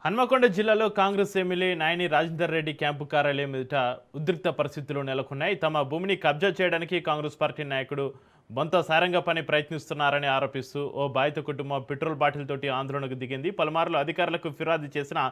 హన్మకొండ జిల్లాలో Congress MLA Nayani Rajender Reddy camp కార్యాలయం ఎదుట ఉద్రిక్త పరిస్థితులు నెలకొన్నాయి. తమ భూమిని కబ్జా చేయడానికి కాంగ్రెస్ పార్టీ నాయకుడు బొంత సారంగపాణి ప్రయత్నిస్తున్నారని ఆరోపిస్తూ ఓ బాధిత కుటుంబం పెట్రోల్ బాటిల్ తోటి ఆందోళనకు దిగింది. పలుమార్లు అధికారులకు ఫిర్యాదు చేసినా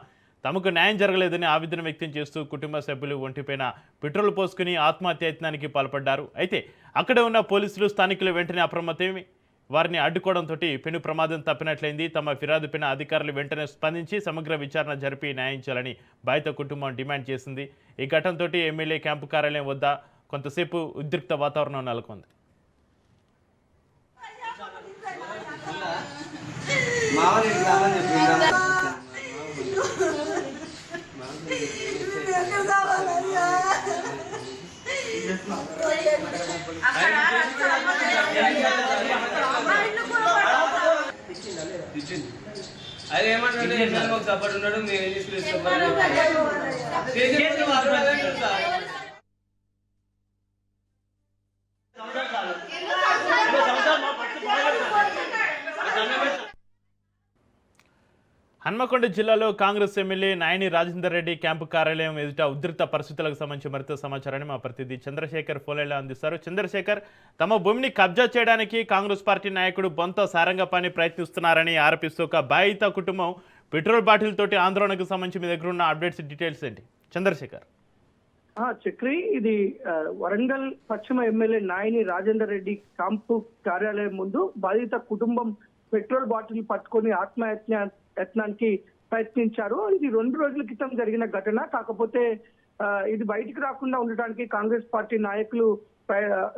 తమకు న్యాయం జరగలేదని ఆవేదన వ్యక్తం చేస్తూ కుటుంబ సభ్యులు ఒంటిపైన పెట్రోల్ పోసుకుని ఆత్మహత్యయత్నానికి పాల్పడ్డారు. అయితే అక్కడ ఉన్న పోలీసులు స్థానికులు వెంటనే అప్రమత్తమై వారిని అడ్డుకోవడంతో పెను ప్రమాదం తప్పినట్లయింది. తమ ఫిర్యాదుపైన అధికారులు వెంటనే స్పందించి సమగ్ర విచారణ జరిపి న్యాయం చేయాలని బాధిత కుటుంబం డిమాండ్ చేసింది. ఈ ఘటనతో ఎమ్మెల్యే క్యాంపు కార్యాలయం వద్ద కొంతసేపు ఉద్రిక్త వాతావరణం నెలకొంది. అది ఏమంటే మాకు సపోర్ట్ ఉన్నాడు మేము హన్మకొండ జిల్లాలో కాంగ్రెస్ ఎమ్మెల్యే నాయని రాజేందర్ రెడ్డి క్యాంపు కార్యాలయం ఎదుట ఉద్రిక్త పరిస్థితులకు సంబంధించి మరింత సమాచారాన్ని మా ప్రతినిధి చంద్రశేఖర్ ఫోన్లైన్లో అందిస్తారు. చంద్రశేఖర్, తమ భూమిని కబ్జా చేయడానికి కాంగ్రెస్ పార్టీ నాయకుడు బొంత సారంగపాణి ప్రయత్నిస్తున్నారని ఆరోపిస్తూ ఒక బాధిత కుటుంబం పెట్రోల్ బాటిల్ తోటి ఆందోళనకు సంబంధించి మీ దగ్గర ఉన్న అప్డేట్స్ డీటెయిల్స్ ఏంటి చంద్రశేఖర్? చక్రి, ఇది వరంగల్ పశ్చిమ ఎమ్మెల్యే నాయని రాజేందర్ రెడ్డి క్యాంపు కార్యాలయం ముందు బాధిత కుటుంబం పెట్రోల్ బాటిల్ పట్టుకొని యత్నానికి ప్రయత్నించారు. ఇది 2 రోజుల క్రితం జరిగిన ఘటన. కాకపోతే ఇది బయటికి రాకుండా ఉండటానికి కాంగ్రెస్ పార్టీ నాయకులు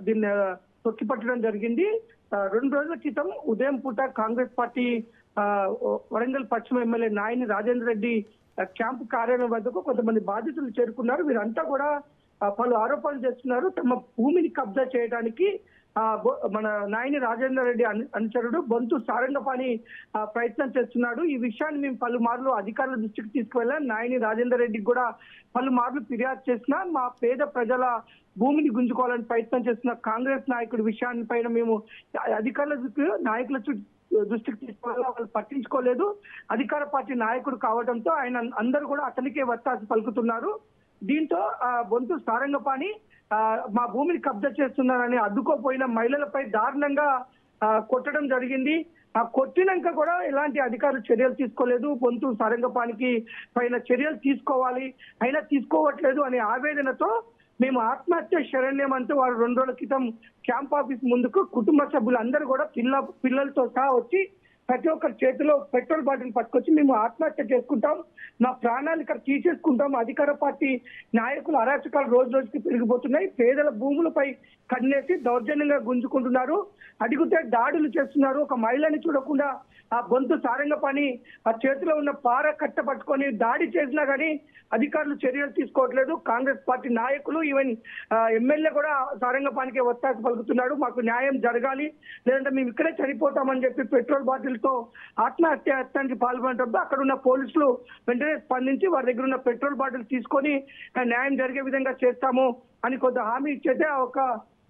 దీన్ని తొక్కిపట్టడం జరిగింది. 2 రోజుల క్రితం ఉదయం పూట కాంగ్రెస్ పార్టీ వరంగల్ పశ్చిమ ఎమ్మెల్యే నాయని రాజేందర్ రెడ్డి క్యాంపు కార్యాలయం వద్దకు కొంతమంది బాధితులు చేరుకున్నారు. వీరంతా కూడా పలు ఆరోపణలు చేస్తున్నారు. తమ భూమిని కబ్జా చేయడానికి మన నాయని రాజేందర్ రెడ్డి అనుచరుడు బొంతు సారంగపాణి ప్రయత్నం చేస్తున్నాడు. ఈ విషయాన్ని మేము పలుమార్లు అధికారుల దృష్టికి తీసుకువెళ్ళాం. నాయని రాజేందర్ రెడ్డికి కూడా పలుమార్లు ఫిర్యాదు చేసినా మా పేద ప్రజల భూమిని గుంజుకోవాలని ప్రయత్నం చేస్తున్న కాంగ్రెస్ నాయకుడి విషయాన్ని పైన మేము అధికారుల నాయకుల దృష్టికి తీసుకోవాలా, వాళ్ళు పట్టించుకోలేదు. అధికార పార్టీ నాయకుడు కావడంతో ఆయన అందరూ కూడా అతనికే వత్తాసు పలుకుతున్నారు. దీంతో బొంతు సారంగపాణి మా భూమిని కబ్జా చేస్తున్నారని అడ్డుకోపోయిన మహిళలపై దారుణంగా కొట్టడం జరిగింది. కొట్టినాక కూడా ఎలాంటి అధికారులు చర్యలు తీసుకోలేదు. బొంతు సారంగపాణికి పైన చర్యలు తీసుకోవాలి, అయినా తీసుకోవట్లేదు అనే ఆవేదనతో మేము ఆత్మహత్య శరణ్యం అంటూ వారు 2 రోజుల క్రితం క్యాంప్ ఆఫీస్ ముందుకు కుటుంబ సభ్యులందరూ కూడా పిల్లలతో సహా వచ్చి ప్రతి ఒక్కరి చేతిలో పెట్రోల్ బాటిల్ పట్టుకొచ్చి మేము ఆత్మహత్య చేసుకుంటాం, మా ప్రాణాలు ఇక్కడ తీసేసుకుంటాం. అధికార పార్టీ నాయకులు అరాచకాలు రోజు రోజుకి పెరిగిపోతున్నాయి. పేదల భూములపై కన్నేసి దౌర్జన్యంగా గుంజుకుంటున్నారు, అడిగితే దాడులు చేస్తున్నారు. ఒక మహిళని చూడకుండా ఆ బొంతు సారంగపాణి ఆ చేతిలో ఉన్న పార కట్ట పట్టుకొని దాడి చేసినా కానీ అధికారులు చర్యలు తీసుకోవట్లేదు. కాంగ్రెస్ పార్టీ నాయకులు ఈవెన్ ఎమ్మెల్యే కూడా సారంగపాణికే ఒత్తాసు పలుకుతున్నాడు. మాకు న్యాయం జరగాలి, లేదంటే మేము ఇక్కడే చనిపోతామని చెప్పి పెట్రోల్ బాటిల్ తో ఆత్మహత్యానికి పాల్గొనడంతో అక్కడ ఉన్న పోలీసులు వెంటనే స్పందించి వారి దగ్గర ఉన్న పెట్రోల్ బాటిల్ తీసుకొని న్యాయం జరిగే విధంగా చేస్తాము అని కొంత హామీ ఇచ్చేతే ఒక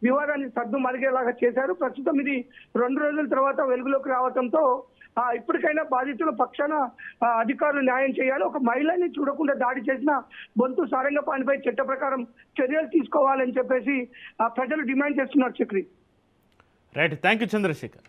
వివాదాన్ని సద్దు మరిగేలాగా చేశారు. ప్రస్తుతం ఇది 2 రోజుల తర్వాత వెలుగులోకి రావడంతో ఇప్పటికైనా బాధితుల పక్షాన అధికారులు న్యాయం చేయాలి. ఒక మహిళని చూడకుండా దాడి చేసిన బొంతు సారంగపాణిపై చట్ట ప్రకారం చర్యలు తీసుకోవాలని చెప్పేసి ప్రజలు డిమాండ్ చేస్తున్నారు. Chakri, right, thank you Chandrasekhar.